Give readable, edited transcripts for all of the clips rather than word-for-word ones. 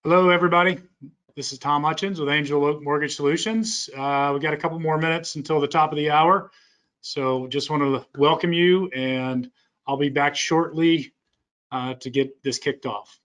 Hello, everybody. This is Tom Hutchins with Angel Oak Mortgage Solutions. We got a couple more minutes until the top of the hour. So just want to welcome you, and I'll be back shortly to get this kicked off.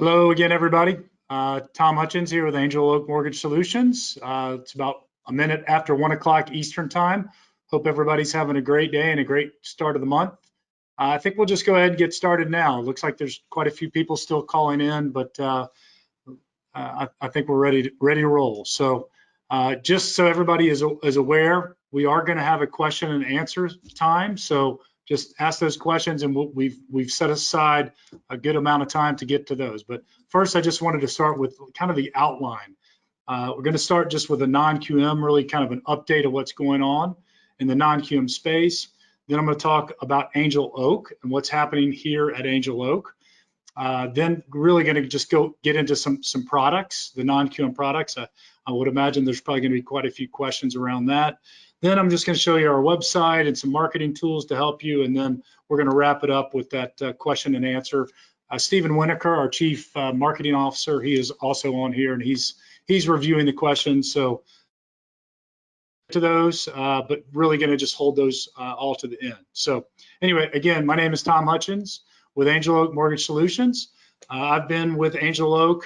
Hello again, everybody. Tom Hutchins here with Angel Oak Mortgage Solutions. It's about a minute after 1 o'clock Eastern time. Hope everybody's having a great day and a great start of the month. I think we'll just go ahead and get started now. It looks like there's quite a few people still calling in, but I think we're ready to roll. So just so everybody is aware, we are going to have a question and answer time. So just ask those questions, and we've set aside a good amount of time to get to those. But first, I just wanted to start with kind of the outline. We're going to start just with a non-QM, really kind of an update of what's going on in the non-QM space. Then I'm going to talk about Angel Oak and what's happening here at Angel Oak. Then really going to just get into some products, the non-QM products. I would imagine there's probably going to be quite a few questions around that. Then I'm just going to show you our website and some marketing tools to help you. And then we're going to wrap it up with that question and answer. Stephen Winokur, our Chief Marketing Officer, he is also on here, and he's reviewing the questions. So to those, but really going to just hold those all to the end. So anyway, again, my name is Tom Hutchins with Angel Oak Mortgage Solutions. I've been with Angel Oak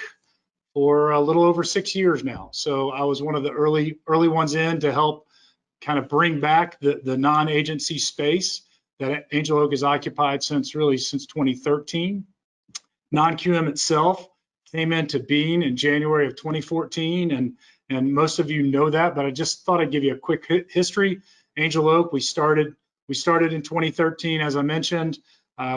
for a little over 6 years now. So I was one of the early ones in to help kind of bring back the non-agency space that Angel Oak has occupied since 2013. Non-QM itself came into being in January of 2014, and most of you know that, but I just thought I'd give you a quick history. Angel Oak, we started in 2013, as I mentioned.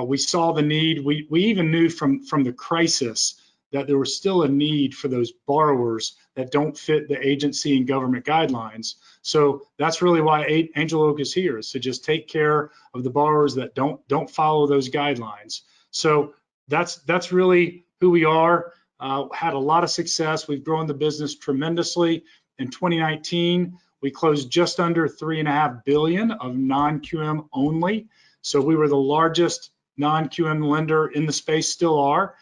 We saw the need. We even knew from the crisis that there was still a need for those borrowers that don't fit the agency and government guidelines. So that's really why Angel Oak is here, is to just take care of the borrowers that don't follow those guidelines. So that's really who we are. Had a lot of success. We've grown the business tremendously. In 2019, we closed just under $3.5 billion of non-QM only. So we were the largest non-QM lender in the space, still are.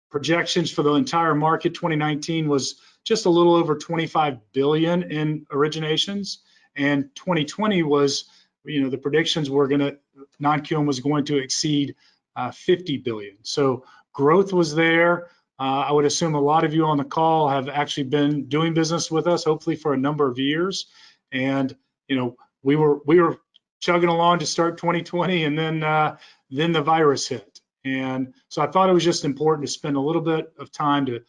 Projections for the entire market 2019 was just a little over 25 billion in originations, and 2020 was, the predictions were non-QM was going to exceed 50 billion. So growth was there. I would assume a lot of you on the call have actually been doing business with us, hopefully for a number of years. And we were chugging along to start 2020, and then the virus hit. And so I thought it was just important to spend a little bit of time to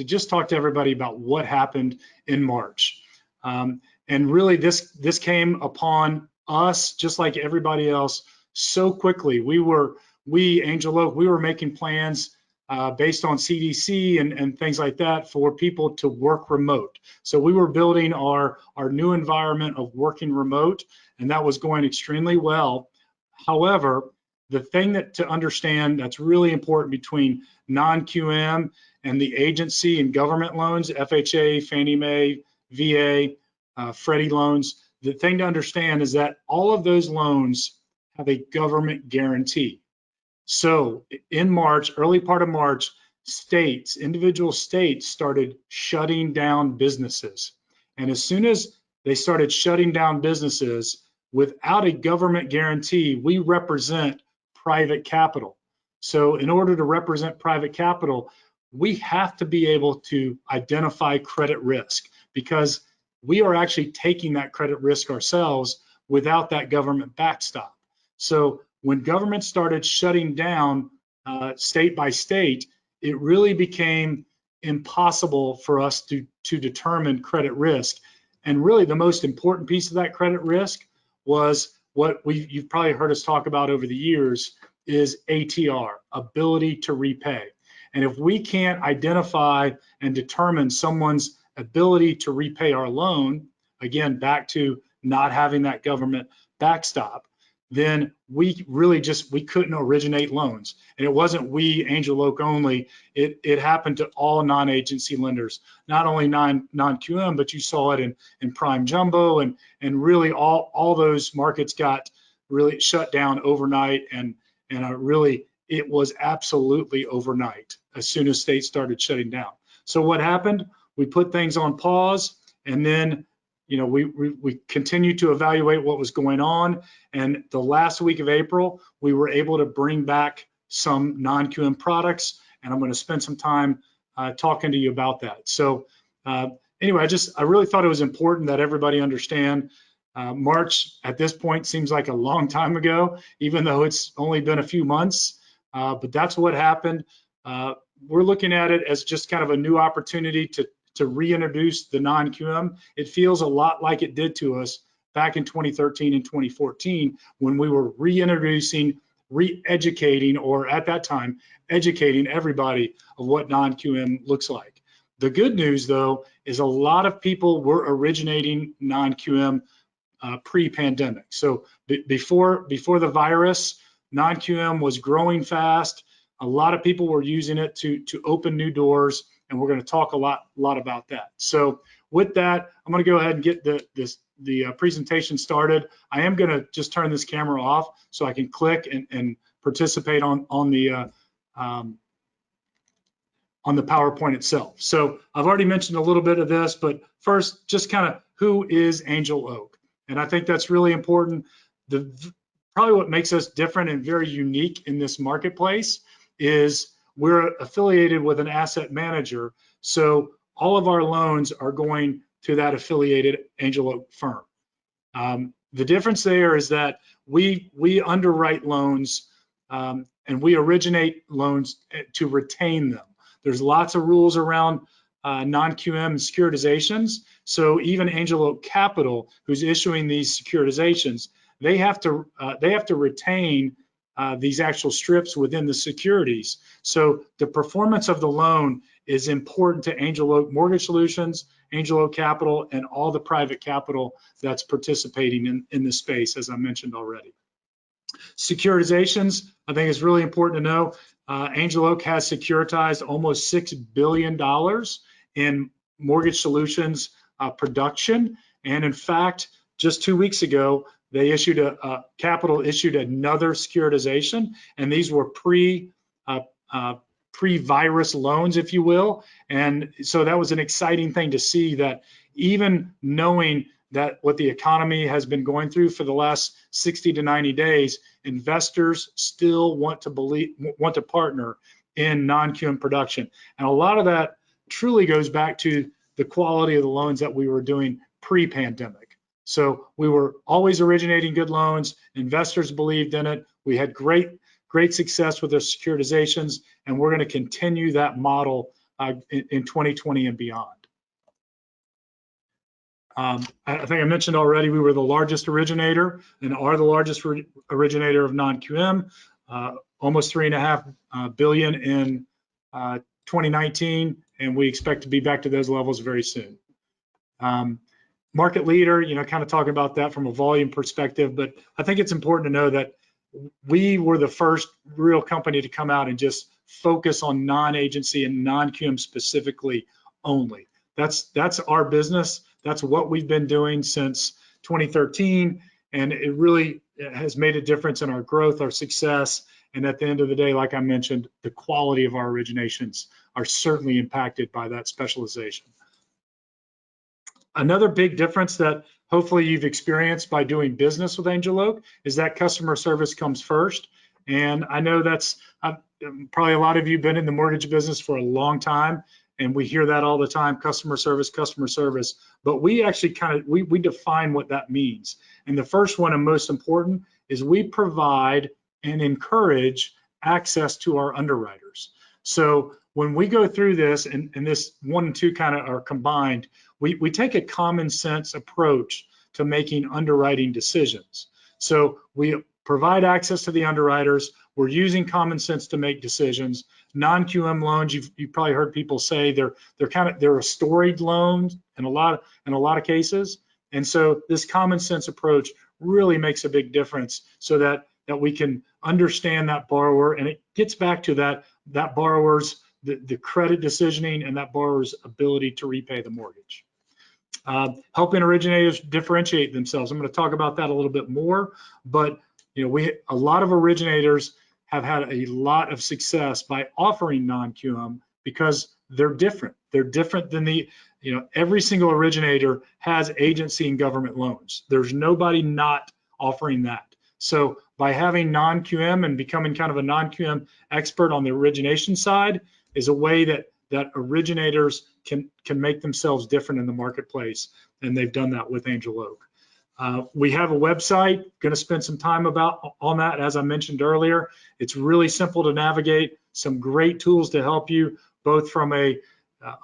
just talk to everybody about what happened in March. And really, this came upon us, just like everybody else, so quickly. Angel Oak, we were making plans based on CDC and things like that for people to work remote. So we were building our new environment of working remote, and that was going extremely well. However, the thing to understand that's really important between non-QM and the agency and government loans, FHA, Fannie Mae, VA, Freddie loans, the thing to understand is that all of those loans have a government guarantee. So in March, early part of March, individual states started shutting down businesses. And as soon as they started shutting down businesses without a government guarantee, we represent private capital. So in order to represent private capital, we have to be able to identify credit risk, because we are actually taking that credit risk ourselves without that government backstop. So when government started shutting down state by state, it really became impossible for us to determine credit risk. And really the most important piece of that credit risk was what you've probably heard us talk about over the years, is ATR, ability to repay. And if we can't identify and determine someone's ability to repay our loan, again, back to not having that government backstop, then we couldn't originate loans. And it wasn't we, Angel Oak only, it happened to all non-agency lenders, not only non-QM, but you saw it in prime jumbo, and really all those markets got really shut down overnight, and really it was absolutely overnight as soon as states started shutting down. So what happened? We put things on pause, and then we continued to evaluate what was going on. And the last week of April, we were able to bring back some non-QM products, and I'm going to spend some time talking to you about that. So anyway, I really thought it was important that everybody understand. March at this point seems like a long time ago, even though it's only been a few months, but that's what happened. We're looking at it as just kind of a new opportunity to reintroduce the non-QM. It feels a lot like it did to us back in 2013 and 2014 when we were reintroducing, re-educating, or at that time, educating everybody of what non-QM looks like. The good news, though, is a lot of people were originating non-QM pre-pandemic. So before the virus, non-QM was growing fast. A lot of people were using it to open new doors, and we're going to talk a lot about that. So with that, I'm going to go ahead and get the presentation started. I am going to just turn this camera off so I can click and participate on the PowerPoint itself. So I've already mentioned a little bit of this, but first, just kind of who is Angel Oak? And I think that's really important. Probably what makes us different and very unique in this marketplace is we're affiliated with an asset manager. So all of our loans are going to that affiliated Angel Oak firm. The difference there is that we underwrite loans and we originate loans to retain them. There's lots of rules around non-QM and securitizations. So even Angel Oak Capital, who's issuing these securitizations, they have to retain these actual strips within the securities. So the performance of the loan is important to Angel Oak Mortgage Solutions, Angel Oak Capital, and all the private capital that's participating in the space, as I mentioned already. Securitizations, I think is really important to know. Angel Oak has securitized almost $6 billion in mortgage solutions production. And in fact, just 2 weeks ago, they issued Capital issued another securitization, and these were pre-virus loans, if you will. And so that was an exciting thing to see, that even knowing that what the economy has been going through for the last 60 to 90 days, investors still want to partner in non-QM production. And a lot of that truly goes back to the quality of the loans that we were doing pre-pandemic. So we were always originating good loans. Investors believed in it. We had great success with our securitizations, and we're going to continue that model in 2020 and beyond. I think I mentioned already we were the largest originator and are the largest originator of non-QM, almost $3.5 billion in 2019, and we expect to be back to those levels very soon. Market leader, kind of talking about that from a volume perspective, but I think it's important to know that we were the first real company to come out and just focus on non-agency and non-QM specifically only. That's our business. That's what we've been doing since 2013, and it really has made a difference in our growth, our success, and at the end of the day, like I mentioned, the quality of our originations are certainly impacted by that specialization. Another big difference that hopefully you've experienced by doing business with Angel Oak is that customer service comes first. And I know that's probably a lot of you been in the mortgage business for a long time, and we hear that all the time, customer service, customer service. But we actually we define what that means. And the first one and most important is we provide and encourage access to our underwriters. So when we go through this, and this 1 and 2 kind of are combined, we take a common sense approach to making underwriting decisions. So we provide access to the underwriters. We're using common sense to make decisions. Non-QM loans, you've probably heard people say they're a storied loan in a lot of cases. And so this common sense approach really makes a big difference, so that we can understand that borrower, and it gets back to that borrower's the credit decisioning and that borrower's ability to repay the mortgage. Helping originators differentiate themselves. I'm going to talk about that a little bit more, but a lot of originators have had a lot of success by offering non-QM because they're different. They're different than every single originator has agency and government loans. There's nobody not offering that. So by having non-QM and becoming kind of a non-QM expert on the origination side is a way that originators can make themselves different in the marketplace, and they've done that with Angel Oak. We have a website, going to spend some time on that, as I mentioned earlier. It's really simple to navigate, some great tools to help you, both from a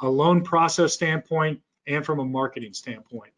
loan process standpoint and from a marketing standpoint.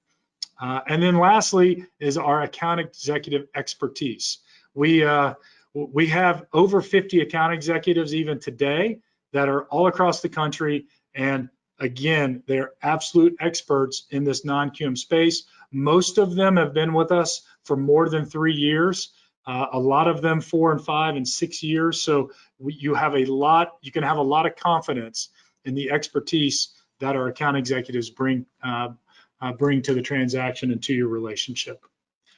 And then lastly is our account executive expertise. We have over 50 account executives even today that are all across the country, and again, they're absolute experts in this non-QM space. Most of them have been with us for more than 3 years. A lot of them 4 and 5 and 6 years. So you can have a lot of confidence in the expertise that our account executives bring to the transaction and to your relationship.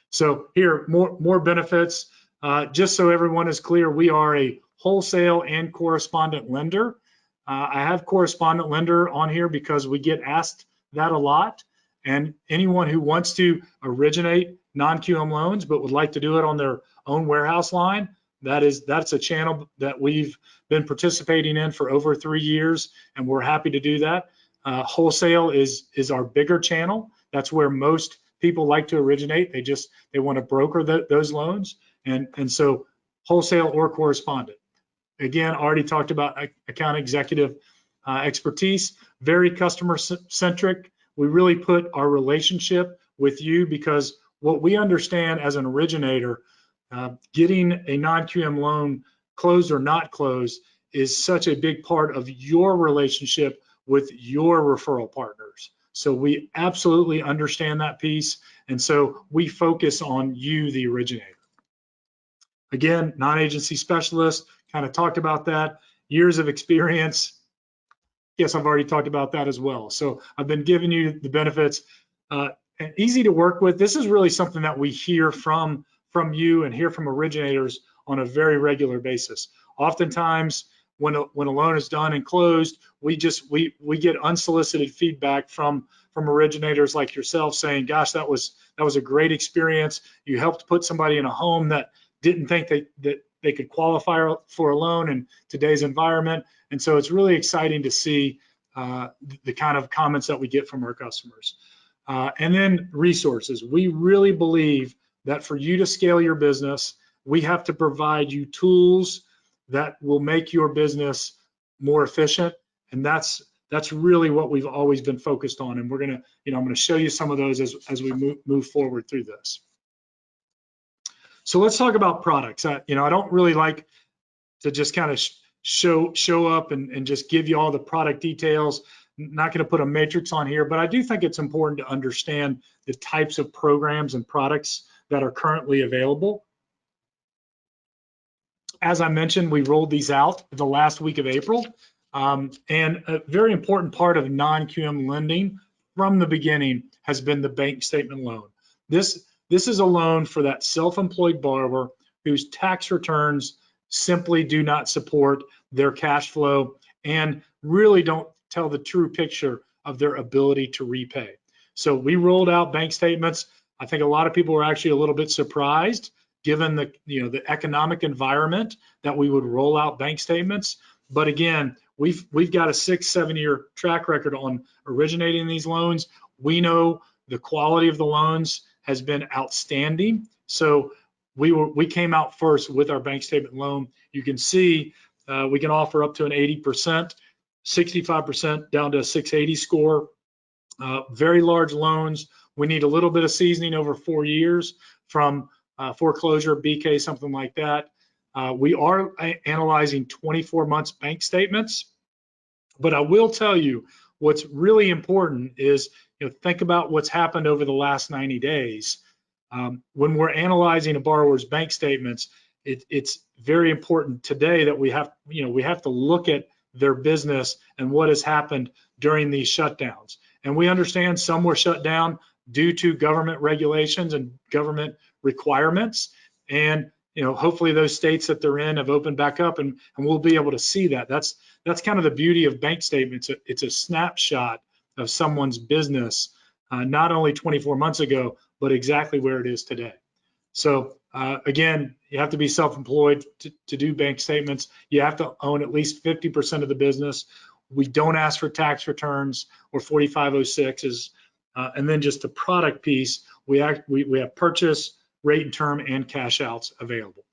So here, more benefits. Just so everyone is clear, we are a wholesale and correspondent lender. I have correspondent lender on here because we get asked that a lot. And anyone who wants to originate non-QM loans but would like to do it on their own warehouse line, that's a channel that we've been participating in for over 3 years, and we're happy to do that. Wholesale is our bigger channel. That's where most people like to originate. They want to broker those loans, and so wholesale or correspondent. Again, already talked about account executive expertise, very customer centric. We really put our relationship with you, because what we understand as an originator, getting a non-QM loan closed or not closed is such a big part of your relationship with your referral partners. So we absolutely understand that piece, and so we focus on you, the originator. Again, non-agency specialist, kind of talked about that. Years of experience. Yes, I've already talked about that as well. So I've been giving you the benefits. And easy to work with. This is really something that we hear from you and hear from originators on a very regular basis. Oftentimes, when a loan is done and closed, we get unsolicited feedback from originators like yourself saying, "Gosh, that was a great experience. You helped put somebody in a home that didn't think that they could qualify for a loan in today's environment." And so it's really exciting to see the kind of comments that we get from our customers. And then resources. We really believe that for you to scale your business, we have to provide you tools that will make your business more efficient. And that's really what we've always been focused on. And I'm going to show you some of those as we move forward through this. So let's talk about products. I don't really like to just kind of show up and just give you all the product details. Not going to put a matrix on here, but I do think it's important to understand the types of programs and products that are currently available. As I mentioned, we rolled these out the last week of April, and a very important part of non-QM lending from the beginning has been the bank statement loan. This is a loan for that self-employed borrower whose tax returns simply do not support their cash flow and really don't tell the true picture of their ability to repay. So we rolled out bank statements. I think a lot of people were actually a little bit surprised given the, the economic environment that we would roll out bank statements. But again, we've got a 6-7 year track record on originating these loans. We know the quality of the loans has been outstanding. So we came out first with our bank statement loan. You can see we can offer up to an 80%, 65% down to a 680 score. Very large loans. We need a little bit of seasoning over 4 years from foreclosure, BK, something like that. We are analyzing 24 months bank statements, but I will tell you what's really important is, think about what's happened over the last 90 days. When we're analyzing a borrower's bank statements, it's very important today that we have to look at their business and what has happened during these shutdowns. And we understand some were shut down due to government regulations and government requirements. And hopefully those states that they're in have opened back up, and we'll be able to see that. That's kind of the beauty of bank statements. It's a snapshot of someone's business, not only 24 months ago, but exactly where it is today. So again, you have to be self-employed to do bank statements. You have to own at least 50% of the business. We don't ask for tax returns or 4506s. And then just the product piece, we have purchase, rate and term, and cash outs available.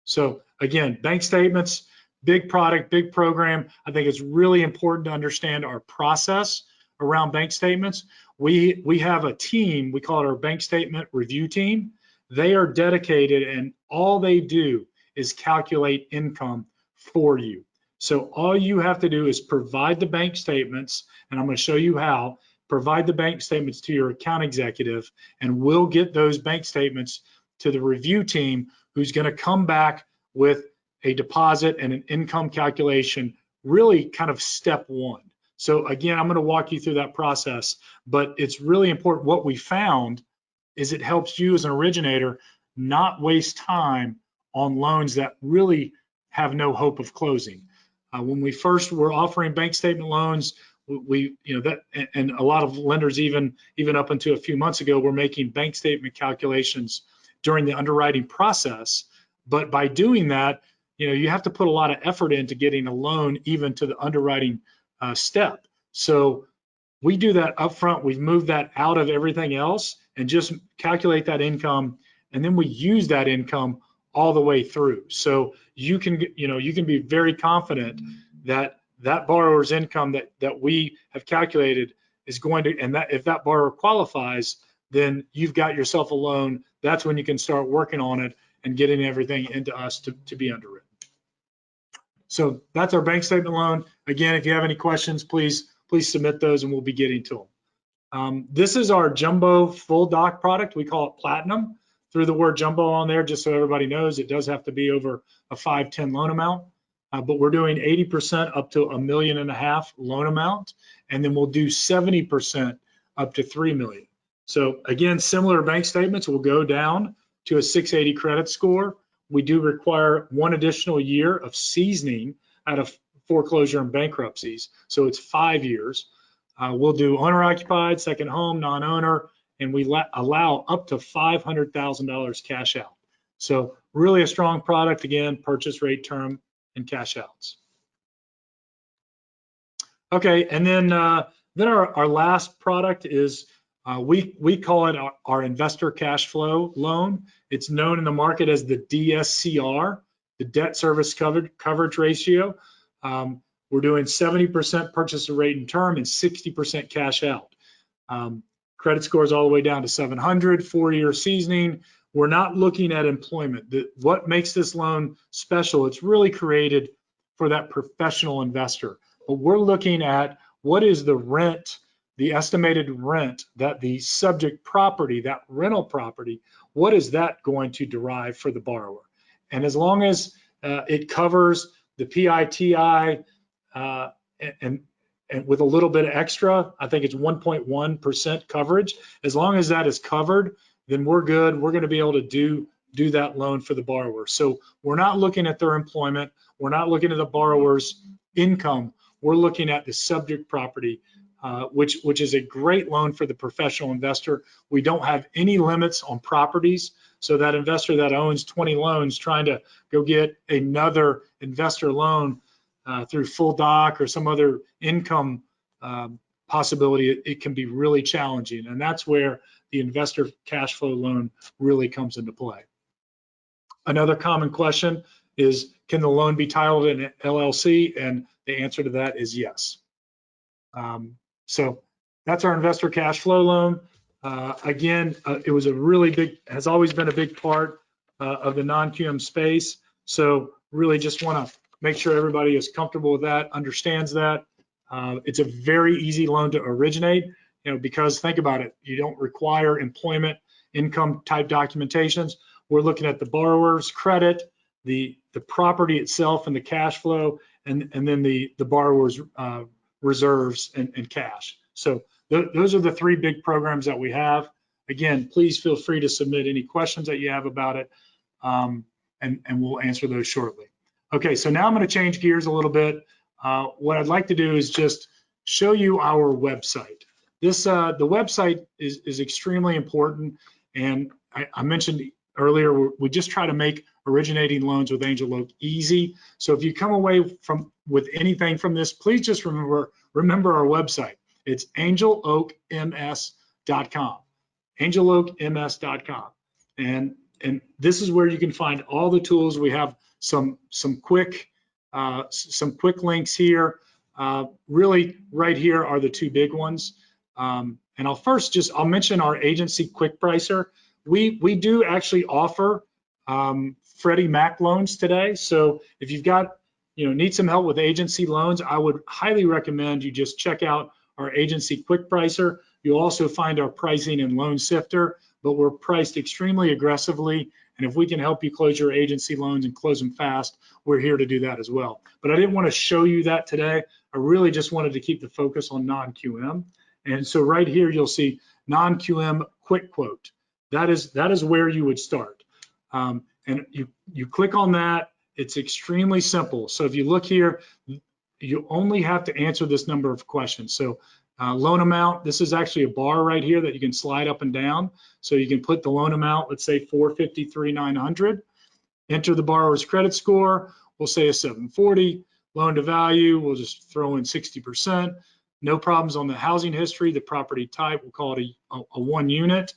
So again, bank statements, big product, big program. I think it's really important to understand our process around bank statements. We have a team, we call it our bank statement review team. They are dedicated, and all they do is calculate income for you. So all you have to do is provide the bank statements, and I'm going to show you how. Provide the bank statements to your account executive, and we'll get those bank statements to the review team, who's going to come back with a deposit and an income calculation, really kind of step one. So again, I'm going to walk you through that process, but it's really important. What we found is it helps you as an originator not waste time on loans that really have no hope of closing. When we first were offering bank statement loans, and a lot of lenders even up until a few months ago were making bank statement calculations during the underwriting process. But by doing that, you have to put a lot of effort into getting a loan even to the underwriting step. So we do that upfront. We've moved that out of everything else and just calculate that income, and then we use that income all the way through. So you can be very confident that that borrower's income that we have calculated is going to, and that if that borrower qualifies, then you've got yourself a loan. That's when you can start working on it and getting everything into us to be underwritten. So that's our bank statement loan. Again, if you have any questions, please submit those and we'll be getting to them. This is our jumbo full doc product. We call it Platinum. Threw the word jumbo on there just so everybody knows it does have to be over a 510 loan amount. But we're doing 80% up to $1.5 million loan amount, and then we'll do 70% up to $3 million. So again, similar bank statements will go down to a 680 credit score. We do require 1 additional year of seasoning out of foreclosure and bankruptcies, so it's 5 years. We'll do owner-occupied, second home, non-owner, and we allow up to $500,000 cash out. So really a strong product, again, purchase, rate, term, and cash outs. Okay, and then our last product is we call it our investor cash flow loan. It's known in the market as the DSCR, the debt service coverage ratio. We're doing 70% purchase rate and term and 60% cash out. Credit scores all the way down to 700, 4-year seasoning. We're not looking at employment. What makes this loan special, it's really created for that professional investor. But we're looking at what is the rent, the estimated rent that the subject property, that rental property, what is that going to derive for the borrower? And as long as it covers the PITI and with a little bit of extra, I think it's 1.1% coverage. As long as that is covered, then we're good. We're going to be able to do that loan for the borrower. So we're not looking at their employment. We're not looking at the borrower's income. We're looking at the subject property which is a great loan for the professional investor. We don't have any limits on properties. So that investor that owns 20 loans trying to go get another investor loan through full doc or some other income possibility, it can be really challenging. And that's where the investor cash flow loan really comes into play. Another common question is, can the loan be titled in an LLC? And the answer to that is yes. So that's our investor cash flow loan. Again, it was a really big, has always been a big part of the non-QM space. So really just want to make sure everybody is comfortable with that, understands that. It's a very easy loan to originate, because think about it, you don't require employment income type documentations. We're looking at the borrower's credit, the property itself and the cash flow, and then the borrower's reserves and cash. So those are the three big programs that we have. Again, please feel free to submit any questions that you have about it, and we'll answer those shortly. Okay, so now I'm going to change gears a little bit. What I'd like to do is just show you our website. The website is extremely important, and I mentioned earlier, we just try to make originating loans with Angel Oak easy. So if you come away with anything from this, please just remember our website. It's angeloakms.com, angeloakms.com. And this is where you can find all the tools. We have some quick links here. Really right here are the two big ones. And I'll mention our agency quick pricer. We do actually offer Freddie Mac loans today. So if you've got, need some help with agency loans, I would highly recommend you just check out our agency quick pricer. You'll also find our pricing and loan sifter, but we're priced extremely aggressively. And if we can help you close your agency loans and close them fast, we're here to do that as well. But I didn't want to show you that today. I really just wanted to keep the focus on non-QM. And so right here, you'll see non-QM quick quote. That is where you would start. And you click on that. It's extremely simple. So if you look here, you only have to answer this number of questions. So loan amount, this is actually a bar right here that you can slide up and down. So you can put the loan amount, let's say 453,900. Enter the borrower's credit score. We'll say a 740. Loan to value, we'll just throw in 60%. No problems on the housing history. The property type, we'll call it a one unit.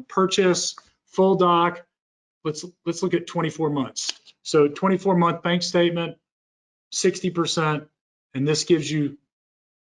Purchase, full doc. Let's look at 24 months. So 24-month bank statement, 60%, and this gives you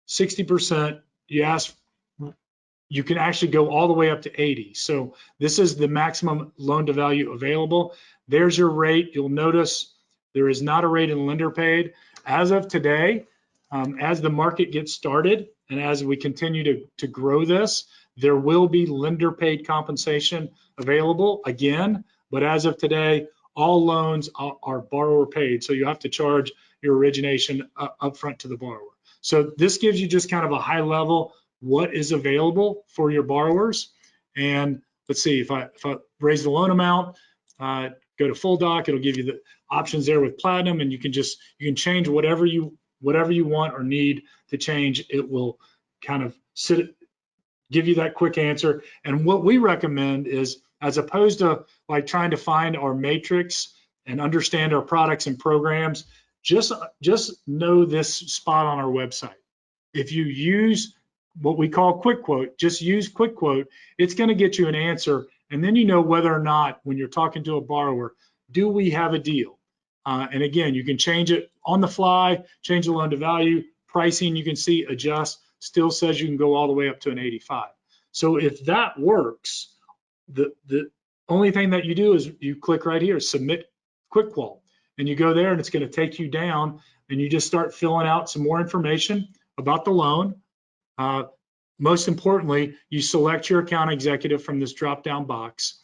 60%. You can actually go all the way up to 80. So this is the maximum loan to value available. There's your rate. You'll notice there is not a rate in lender paid. As of today, as the market gets started and as we continue to grow this, there will be lender paid compensation available again, but as of today, all loans are borrower paid. So you have to charge your origination upfront to the borrower. So this gives you just kind of a high level what is available for your borrowers. And let's see, if I raise the loan amount, go to full doc, it'll give you the options there with platinum, and you can change whatever you want or need to change. It will kind of give you that quick answer. And what we recommend is, as opposed to like trying to find our matrix and understand our products and programs, just know this spot on our website. If you use what we call quick quote, just use quick quote, it's going to get you an answer. And then you know whether or not, when you're talking to a borrower, do we have a deal? And again, you can change it on the fly, change the loan to value, pricing, you can see adjust, still says you can go all the way up to an 85. So if that works, the only thing that you do is you click right here, submit quick qual, and you go there and it's going to take you down and you just start filling out some more information about the loan. Most importantly, you select your account executive from this drop-down box.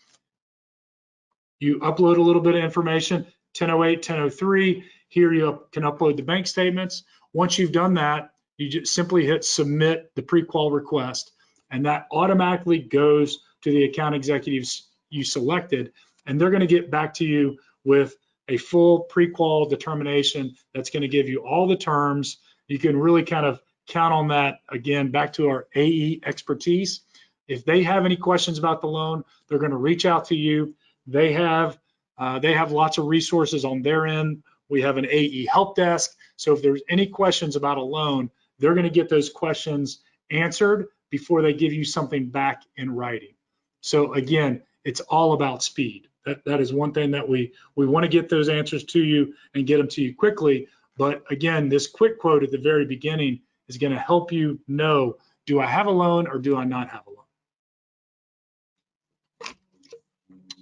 You upload a little bit of information, 1008, 1003. Here you can upload the bank statements. Once you've done that, you just simply hit submit the pre-qual request, and that automatically goes to the account executives you selected, and they're going to get back to you with a full pre-qual determination that's going to give you all the terms. You can really kind of count on that. Again, back to our AE expertise. If they have any questions about the loan, they're going to reach out to you. They have lots of resources on their end. We have an AE help desk. So if there's any questions about a loan, they're going to get those questions answered before they give you something back in writing. So again, it's all about speed. That is one thing that we want to get those answers to you and get them to you quickly. But again, this quick quote at the very beginning is going to help you know, do I have a loan or do I not have a loan?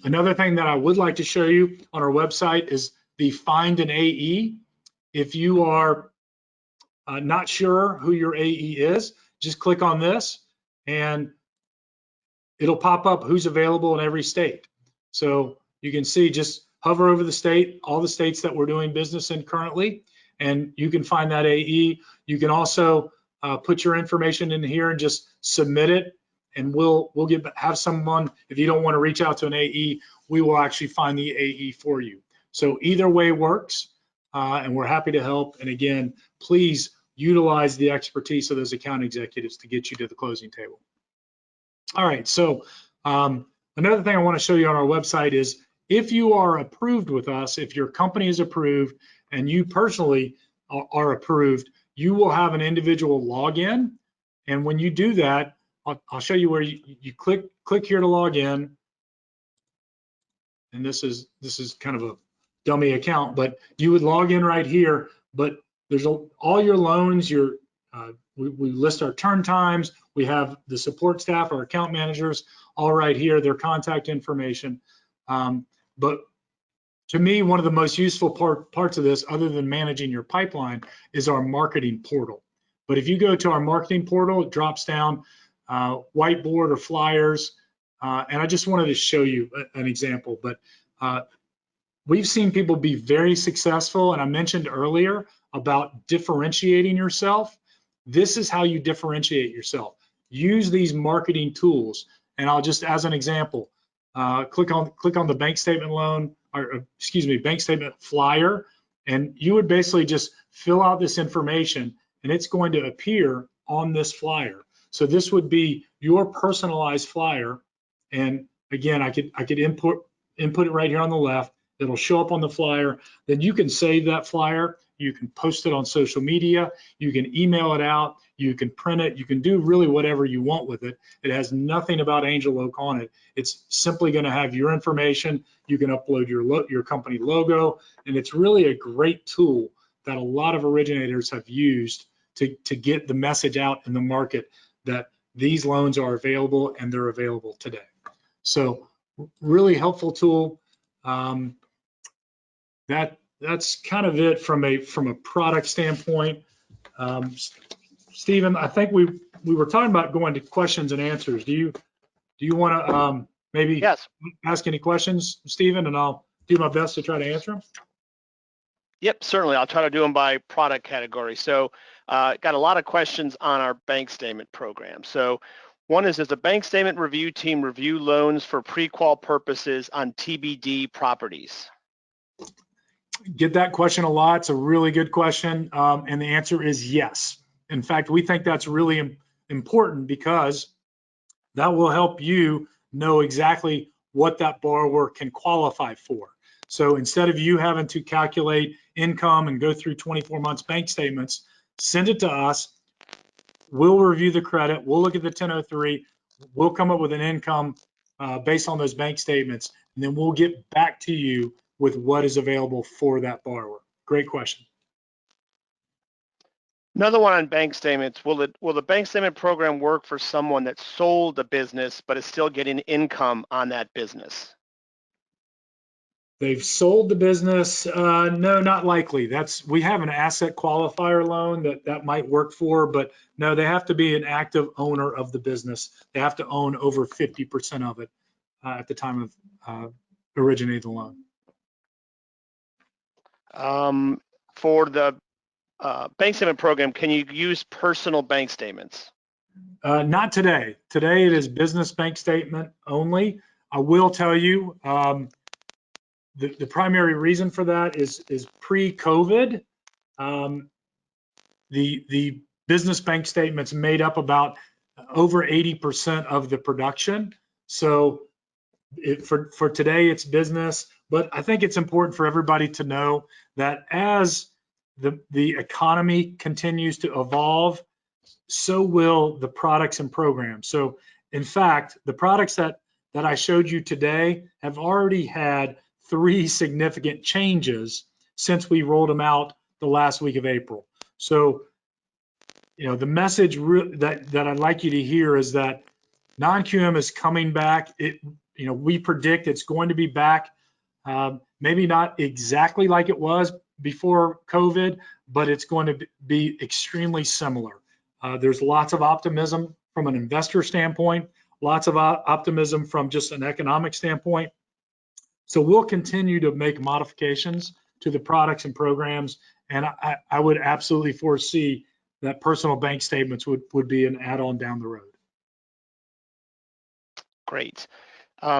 Another thing that I would like to show you on our website is the Find an AE. If you are not sure who your AE is, just click on this and it'll pop up who's available in every state. So you can see, just hover over the state, all the states that we're doing business in currently, and you can find that AE. You can also put your information in here and just submit it, and we'll have someone, if you don't want to reach out to an AE, we will actually find the AE for you. So either way works, and we're happy to help. And again, please utilize the expertise of those account executives to get you to the closing table. All right, so another thing I want to show you on our website is, if you are approved with us, if your company is approved and you personally are approved, you will have an individual login. And when you do that, I'll show you where you click here to log in. And this is kind of a dummy account, but you would log in right here. But there's all your loans, we list our turn times. We have the support staff, our account managers, all right here, their contact information. But to me, one of the most useful parts of this, other than managing your pipeline, is our marketing portal. But if you go to our marketing portal, it drops down whiteboard or flyers. And I just wanted to show you an example. But we've seen people be very successful. And I mentioned earlier about differentiating yourself. This is how you differentiate yourself. Use these marketing tools. And I'll just, as an example, click on the bank statement loan, or excuse me, bank statement flyer, and you would basically just fill out this information, and it's going to appear on this flyer. So this would be your personalized flyer. And again, I could input it right here on the left. It'll show up on the flyer. Then you can save that flyer. You can post it on social media. You can email it out. You can print it. You can do really whatever you want with it. It has nothing about Angel Oak on it. It's simply going to have your information. You can upload your company logo, and it's really a great tool that a lot of originators have used to get the message out in the market that these loans are available, and they're available today. So really helpful tool. That's kind of it from a product standpoint. Stephen, I think we were talking about going to questions and answers. Do you want to maybe ask any questions, Stephen, and I'll do my best to try to answer them? Yep, certainly. I'll try to do them by product category. So got a lot of questions on our bank statement program. So one is, does the bank statement review team review loans for pre-qual purposes on TBD properties? Get that question a lot. It's a really good question. And the answer is yes. In fact, we think that's really important because that will help you know exactly what that borrower can qualify for. So instead of you having to calculate income and go through 24 months bank statements, send it to us. We'll review the credit. We'll look at the 1003. We'll come up with an income based on those bank statements, and then we'll get back to you with what is available for that borrower. Great question. Another one on bank statements. Will the bank statement program work for someone that sold a business but is still getting income on that business? They've sold the business. No, not likely. We have an asset qualifier loan that might work for, but no, they have to be an active owner of the business. They have to own over 50% of it at the time of originating the loan. For the bank statement program, can you use personal bank statements? Not today. Today it is business bank statement only. I will tell you, the primary reason for that is pre-COVID. The business bank statements made up about over 80% of the production. So for today, it's business, but I think it's important for everybody to know that as the economy continues to evolve, so will the products and programs. So in fact, the products that I showed you today have already had 3 significant changes since we rolled them out the last week of April. So, the message that I'd like you to hear is that non-QM is coming back. We predict it's going to be back, maybe not exactly like it was before COVID, but it's going to be extremely similar. There's lots of optimism from an investor standpoint, lots of optimism from just an economic standpoint. So we'll continue to make modifications to the products and programs, and I would absolutely foresee that personal bank statements would be an add-on down the road. Great.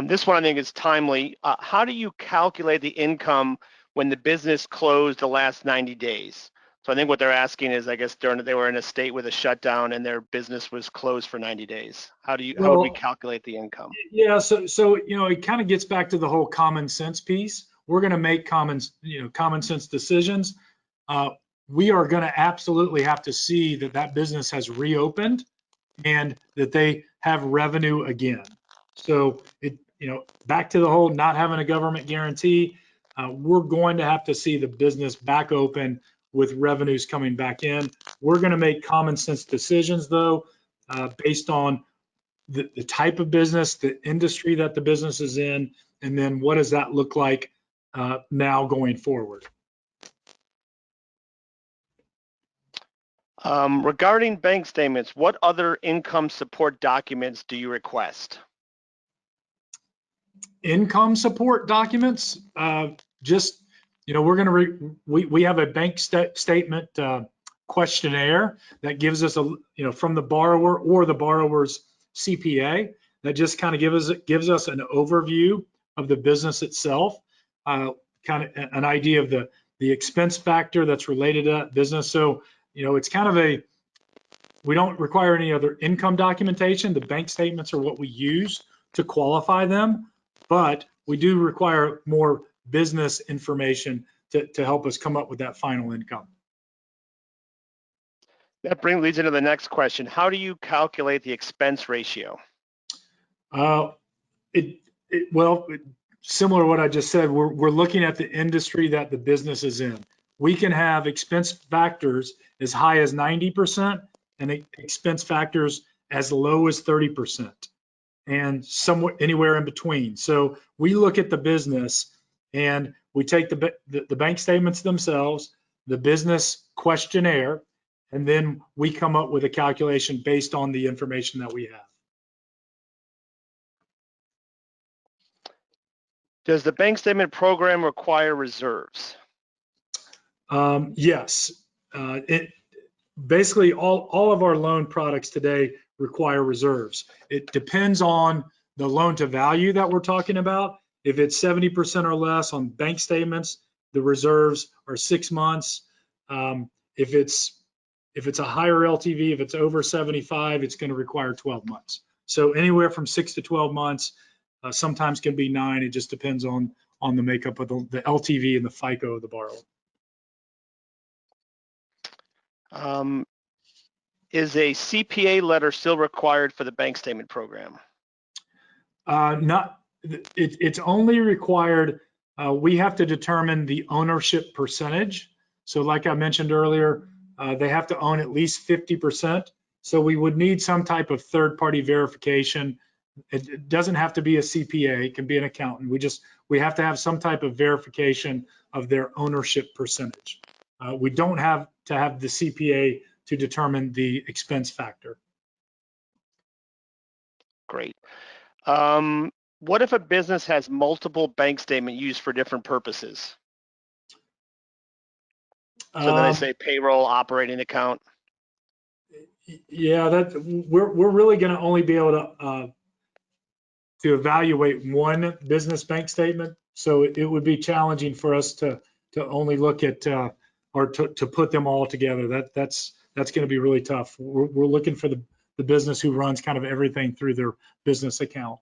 This one I think is timely. How do you calculate the income when the business closed the last 90 days? So I think what they're asking is, I guess they were in a state with a shutdown and their business was closed for 90 days. How do we calculate the income? Yeah, so it kind of gets back to the whole common sense piece. We're going to make common sense decisions. We are going to absolutely have to see that business has reopened and that they have revenue again. So back to the whole not having a government guarantee, we're going to have to see the business back open with revenues coming back in. We're going to make common sense decisions though, based on the type of business, the industry that the business is in, and then what does that look like now going forward. Regarding bank statements, what other income support documents do you request? Income support documents, we're going to we have a bank statement questionnaire that gives us from the borrower or the borrower's CPA that just kind of gives us an overview of the business itself, kind of an idea of the expense factor that's related to that business. So it's kind of we don't require any other income documentation. The bank statements are what we use to qualify them, but we do require more business information to help us come up with that final income. That leads into the next question. How do you calculate the expense ratio? Well, similar to what I just said, we're looking at the industry that the business is in. We can have expense factors as high as 90% and expense factors as low as 30%, and somewhere anywhere in between. So we look at the business and we take the bank statements themselves, the business questionnaire, and then we come up with a calculation based on the information that we have. Does the bank statement program require reserves? Yes. Basically all of our loan products today require reserves. It depends on the loan to value that we're talking about. If it's 70% or less on bank statements, the reserves are 6 months. If it's a higher LTV, if it's over 75, it's going to require 12 months. So anywhere from 6 to 12 months, sometimes can be 9. It just depends on the makeup of the LTV and the FICO of the borrower. Is a CPA letter still required for the bank statement program? It's only required. We have to determine the ownership percentage. So like I mentioned earlier, they have to own at least 50%. So we would need some type of third-party verification. It doesn't have to be a CPA, it can be an accountant. We have to have some type of verification of their ownership percentage. We don't have to have the CPA to determine the expense factor. Great. What if a business has multiple bank statements used for different purposes? So then I say payroll, operating account. Yeah, we're really going to only be able to evaluate one business bank statement. So it would be challenging for us to only look at or to put them all together. that's going to be really tough. We're looking for the business who runs kind of everything through their business account.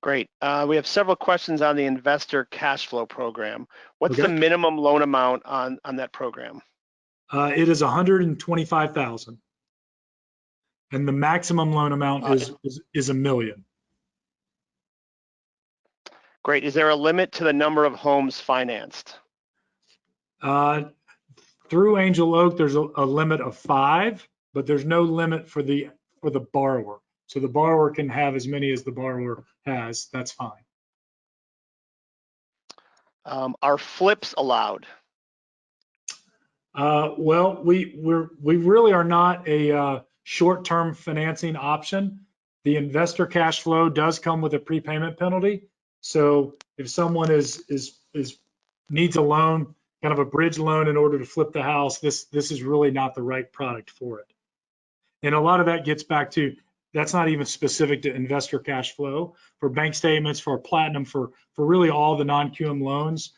Great. We have several questions on the investor cash flow program. What's Okay. the minimum loan amount on that program? It is 125,000, and the maximum loan amount is $1 million. Great. Is there a limit to the number of homes financed? Through Angel Oak, there's a limit of 5, but there's no limit for the borrower. So the borrower can have as many as the borrower has. That's fine. Are flips allowed? Well, we really are not a short-term financing option. The investor cash flow does come with a prepayment penalty. So if someone needs a loan, kind of a bridge loan in order to flip the house, this is really not the right product for it. And a lot of that gets back to, that's not even specific to investor cash flow. For bank statements, for platinum, for really all the non-QM loans,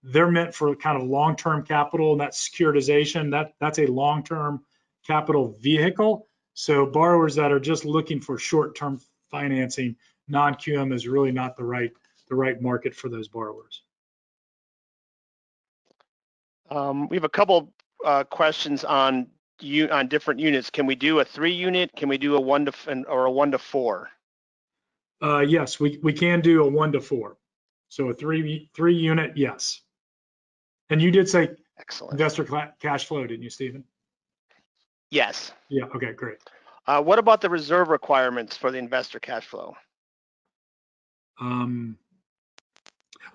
they're meant for kind of long-term capital, and that securitization, that's a long-term capital vehicle. So borrowers that are just looking for short-term financing, non-QM is really not the right market for those borrowers. We have a couple questions on different units. Can we do a 3-unit? Can we do a 1 to 4? Yes, we can do a 1 to 4. So a 3-unit, yes. And you did say Excellent. Investor cash flow, didn't you, Stephen? Yes. Yeah. Okay. Great. What about the reserve requirements for the investor cash flow?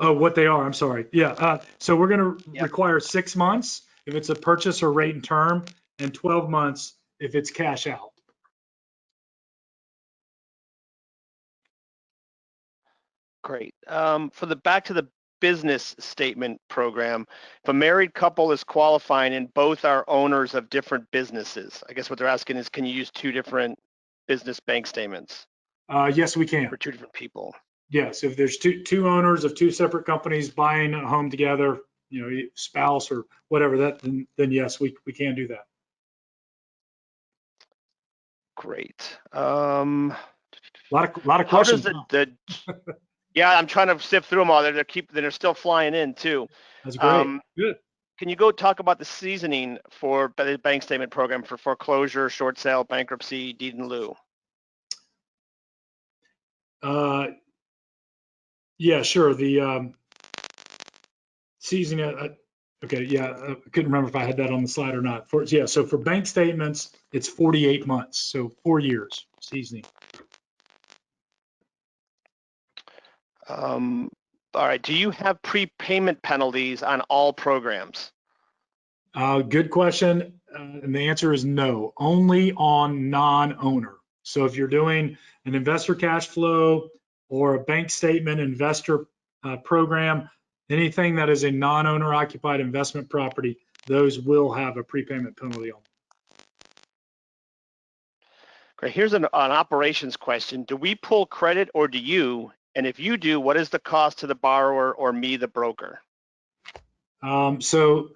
Oh, what they are, I'm sorry. Yeah, so we're going to require 6 months if it's a purchase or rate and term, and 12 months if it's cash out. Great. For the back to the business statement program, if a married couple is qualifying and both are owners of different businesses, I guess what they're asking is, can you use 2 different business bank statements? Yes, we can. For 2 different people. Yes, if there's two owners of 2 separate companies buying a home together, spouse or whatever, then yes, we can do that. Great. A lot of questions. How does yeah, I'm trying to sift through them all. They're still flying in too. That's great. Good. Can you go talk about the seasoning for the bank statement program for foreclosure, short sale, bankruptcy, deed in lieu? Yeah, sure. The seasoning. Okay, yeah, I couldn't remember if I had that on the slide or not. So for bank statements, it's 48 months, so 4 years seasoning. All right. Do you have prepayment penalties on all programs? Good question, and the answer is no. Only on non-owner. So if you're doing an investor cash flow or a bank statement investor program, anything that is a non-owner occupied investment property, those will have a prepayment penalty on them. Great. Here's an operations question. Do we pull credit or do you? And if you do, what is the cost to the borrower or me, the broker? So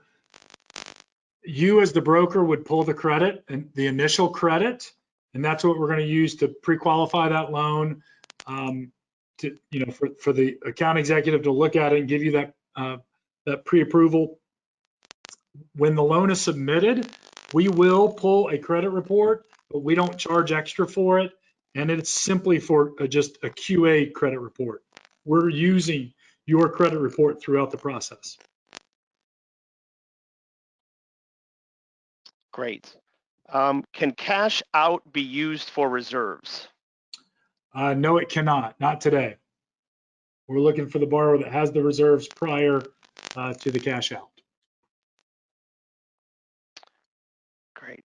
you as the broker would pull the credit and the initial credit, and that's what we're going to use to pre-qualify that loan. For the account executive to look at it and give you that pre-approval. When the loan is submitted, we will pull a credit report, but we don't charge extra for it, and it's simply for just a QA credit report. We're using your credit report throughout the process. Great. Can cash out be used for reserves? No, it cannot. Not today. We're looking for the borrower that has the reserves prior to the cash out. Great.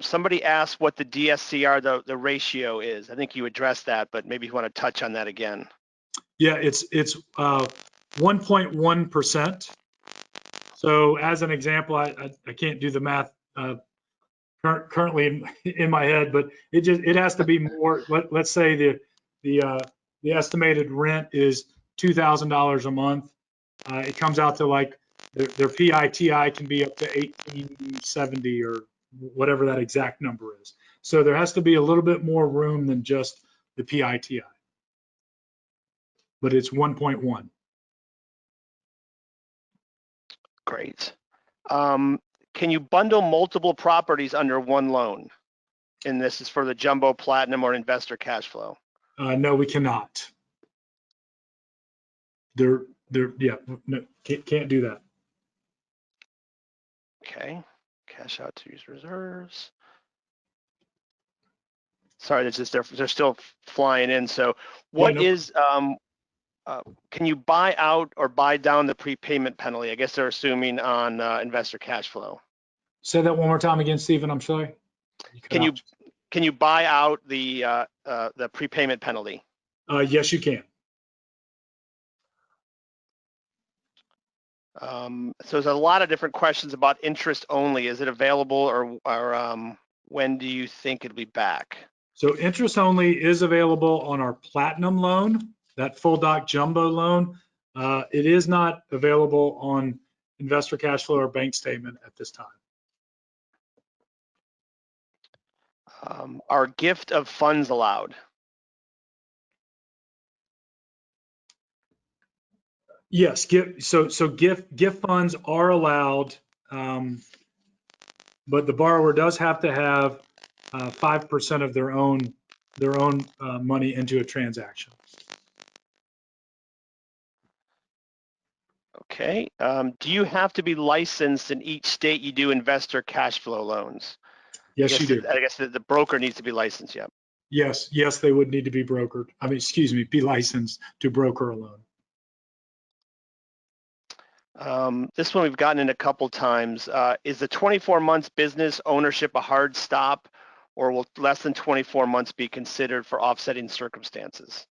Somebody asked what the DSCR, the ratio is. I think you addressed that, but maybe you want to touch on that again. Yeah, it's 1.1%. So as an example, I can't do the math currently in my head, but it has to be more. Let's say the estimated rent is $2,000 a month. It comes out to like their PITI can be up to 1870 or whatever that exact number is. So there has to be a little bit more room than just the PITI, but it's 1.1. Great. Can you bundle multiple properties under one loan? And this is for the jumbo platinum or investor cash flow. No, we cannot. Yeah, no, can't do that. Okay, cash out to use reserves. Sorry, it's just they're still flying in. So what is, can you buy out or buy down the prepayment penalty? I guess they're assuming on investor cash flow. Say that one more time again, Stephen, I'm sorry. Can you buy out the prepayment penalty? Yes, you can. So there's a lot of different questions about interest only. Is it available or when do you think it'll be back? So interest only is available on our platinum loan, that full doc jumbo loan. It is not available on investor cash flow or bank statement at this time. Are gift of funds allowed? Yes, gift funds are allowed, but the borrower does have to have 5% of their own money into a transaction. Okay. Do you have to be licensed in each state you do investor cash flow loans? Yes, you do. I guess the broker needs to be licensed, yeah. Yes, they would need to be brokered. I mean, excuse me, be licensed to broker a loan. This one we've gotten in a couple times. Is the 24 months business ownership a hard stop, or will less than 24 months be considered for offsetting circumstances?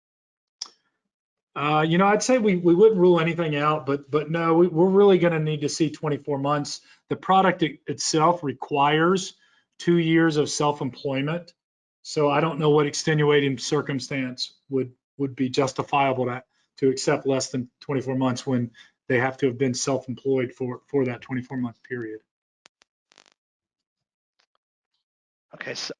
I'd say we wouldn't rule anything out, but no, we're really going to need to see 24 months. The product itself requires 2 years of self-employment. So I don't know what extenuating circumstance would be justifiable to accept less than 24 months when they have to have been self-employed for that 24-month period. Okay, so,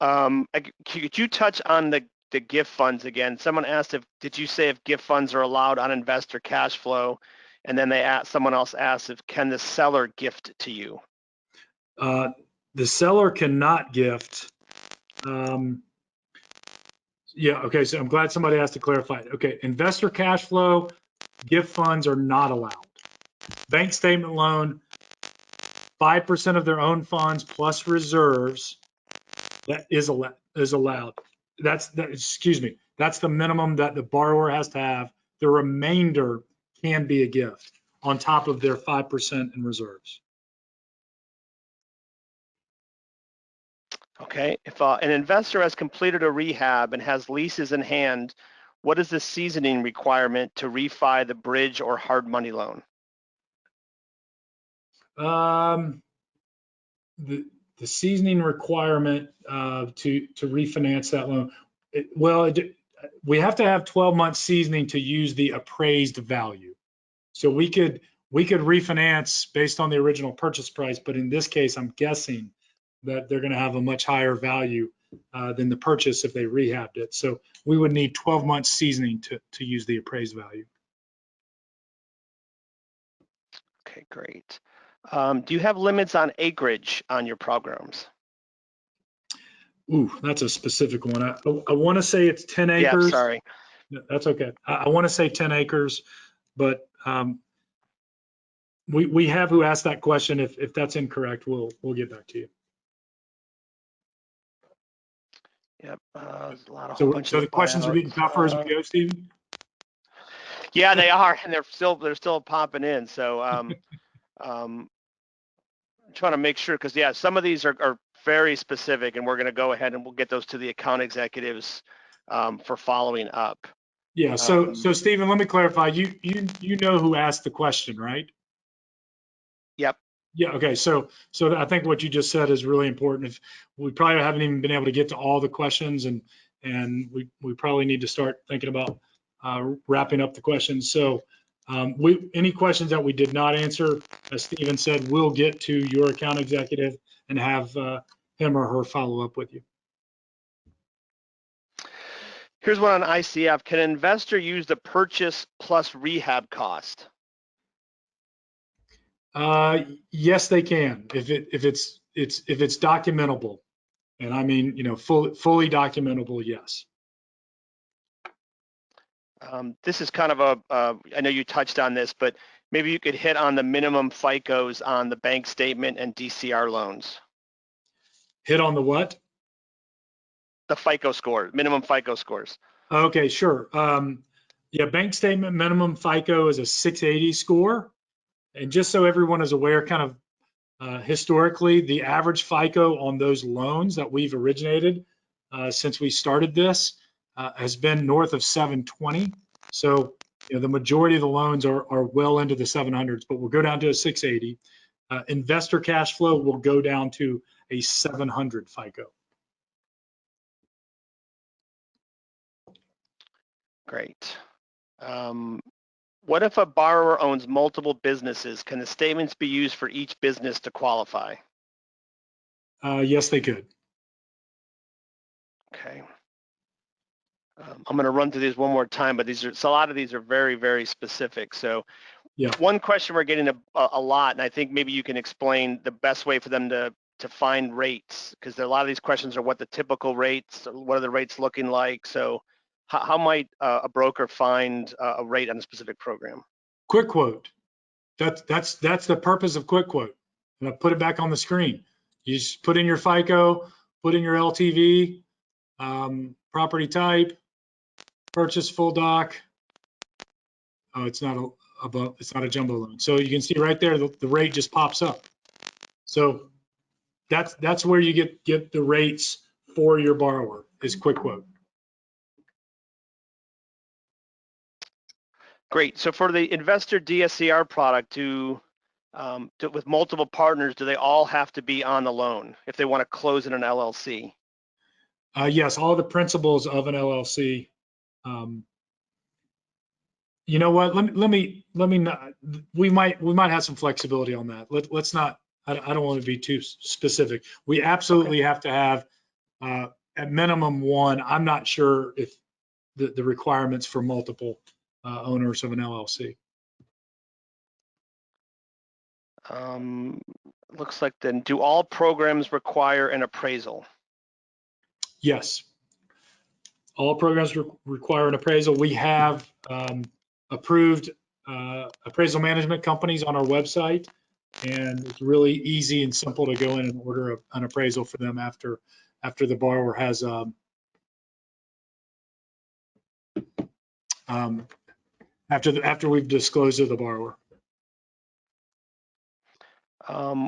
could you touch on the gift funds again? Someone asked did you say if gift funds are allowed on investor cash flow? And then someone else asked can the seller gift to you? The seller cannot gift. Yeah, okay, so I'm glad somebody asked to clarify. Okay, investor cash flow, gift funds are not allowed. Bank statement loan, 5% of their own funds plus reserves, that is allowed. That's the minimum that the borrower has to have. The remainder can be a gift on top of their 5% in reserves. Okay, if an investor has completed a rehab and has leases in hand, what is the seasoning requirement to refi the bridge or hard money loan? The seasoning requirement to refinance that loan, we have to have 12 months seasoning to use the appraised value. So we could refinance based on the original purchase price, but in this case, I'm guessing that they're going to have a much higher value than the purchase if they rehabbed it. So we would need 12 months seasoning to use the appraised value. Okay, great. Do you have limits on acreage on your programs? Ooh, that's a specific one. I want to say it's 10 acres. Yeah, sorry. That's okay. I want to say 10 acres, but we have who asked that question. If that's incorrect, we'll get back to you. Yep. There's a lot of so the questions are getting tougher as we go, Stephen? Yeah, they are, and they're still popping in. So I'm trying to make sure, because yeah, some of these are very specific, and we're going to go ahead and we'll get those to the account executives for following up. Yeah. So Stephen, let me clarify. You know who asked the question, right? Yep. Yeah. Okay. So I think what you just said is really important. If we probably haven't even been able to get to all the questions, and we probably need to start thinking about wrapping up the questions. So Any questions that we did not answer, as Stephen said, we'll get to your account executive and have him or her follow up with you. Here's one on ICF. Can an investor use the purchase plus rehab cost? Yes, they can, if it's documentable, and I mean, you know, fully documentable. Yes. This is kind of I know you touched on this, but maybe you could hit on the minimum FICOs on the bank statement and DCR loans. Hit on the what? The FICO score, minimum FICO scores. Okay, sure. Yeah, bank statement minimum FICO is a 680 score. And just so everyone is aware, kind of historically, the average FICO on those loans that we've originated since we started this has been north of 720. So, you know, the majority of the loans are well into the 700s, but we'll go down to a 680. Investor cash flow will go down to a 700 FICO. Great. What if a borrower owns multiple businesses? Can the statements be used for each business to qualify? Yes, they could. Okay. I'm going to run through these one more time, but a lot of these are very, very specific. So Yeah. One question we're getting a lot, and I think maybe you can explain the best way for them to find rates, because a lot of these questions are what the typical rates, what are the rates looking like? So how might a broker find a rate on a specific program? Quick quote. That's the purpose of quick quote. And I'll put it back on the screen. You just put in your FICO, put in your LTV, property type, purchase full doc. Oh, it's not a jumbo loan. So you can see right there the rate just pops up. So that's where you get the rates for your borrower is quick quote. Great. So for the investor DSCR product, with multiple partners, do they all have to be on the loan if they want to close in an LLC? Yes, all the principles of an LLC. You know what? Let me not. We might have some flexibility on that. Let's not. I don't want to be too specific. We absolutely have to have at minimum one. I'm not sure if the requirements for multiple owners of an LLC. Looks like then, do all programs require an appraisal? Yes. All programs require an appraisal. We have approved appraisal management companies on our website, and it's really easy and simple to go in and order an appraisal for them after the borrower has after we've disclosed to the borrower.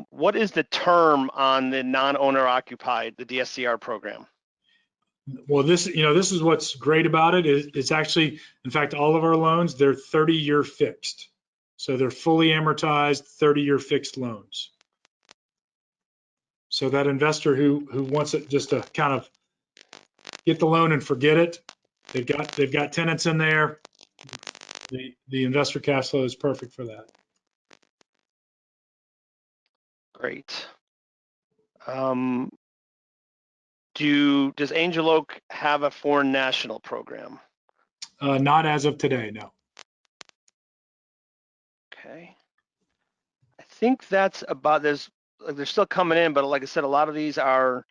What is the term on the non-owner occupied, the DSCR program? Well, this is what's great about it. It's actually, in fact, all of our loans, they're 30-year fixed. So they're fully amortized 30-year fixed loans. So that investor who wants it just to kind of get the loan and forget it, they've got tenants in there. The investor cash flow is perfect for that. Great. Does Angel Oak have a foreign national program? Not as of today, no. Okay. I think that's about this. They're still coming in, but like I said, a lot of these are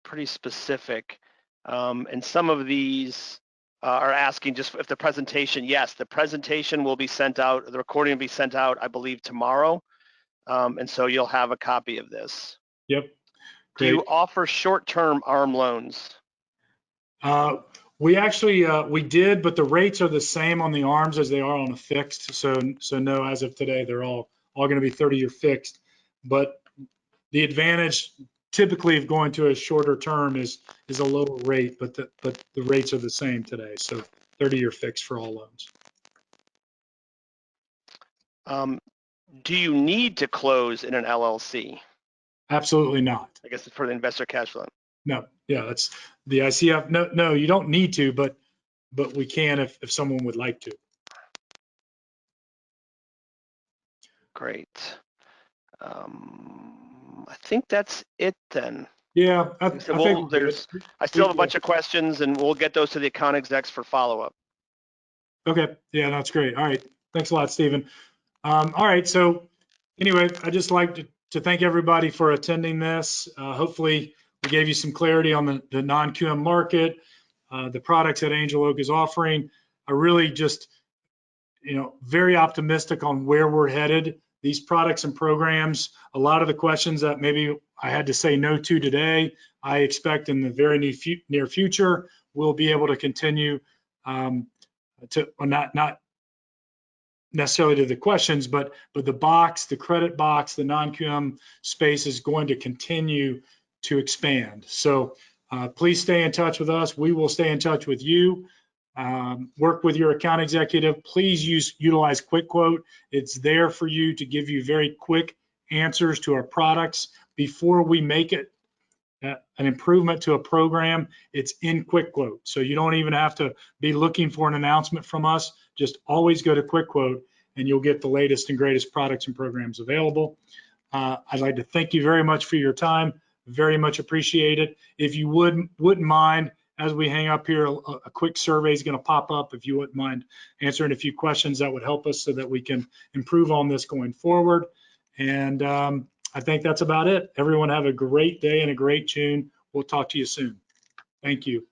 pretty specific. And some of these are asking just if the presentation, yes, the presentation will be sent out, the recording will be sent out, I believe, tomorrow. And so you'll have a copy of this. Yep. Great. Do you offer short-term ARM loans? We actually, we did, but the rates are the same on the ARMs as they are on a fixed. So no, as of today, they're all going to be 30-year fixed. But the advantage typically of going to a shorter term is a lower rate, but the rates are the same today. So 30-year fixed for all loans. Do you need to close in an LLC? Absolutely not. I guess it's for the investor cash flow. No, yeah, that's the ICF. No, you don't need to, but we can if someone would like to. Great. I think that's it then. Yeah, I So think we're good. I still have a Yeah. bunch of questions, and we'll get those to the account execs for follow-up. Okay, yeah, that's great. All right, thanks a lot, Stephen. All right, so anyway, I just like to thank everybody for attending this. Hopefully, we gave you some clarity on the non-QM market, the products that Angel Oak is offering. I really just, very optimistic on where we're headed. These products and programs, a lot of the questions that maybe I had to say no to today, I expect in the very near future, we'll be able to continue not necessarily to the questions, but the box, the credit box, the non-QM space is going to continue to expand. So please stay in touch with us. We will stay in touch with you. Work with your account executive. Please utilize Quick Quote. It's there for you to give you very quick answers to our products before we make it an improvement to a program. It's in Quick Quote, so you don't even have to be looking for an announcement from us. Just always go to Quick Quote and you'll get the latest and greatest products and programs available. I'd like to thank you very much for your time. Very much appreciate it. If you wouldn't mind, as we hang up here, a quick survey is going to pop up. If you wouldn't mind answering a few questions, that would help us so that we can improve on this going forward. And I think that's about it. Everyone have a great day and a great June. We'll talk to you soon. Thank you.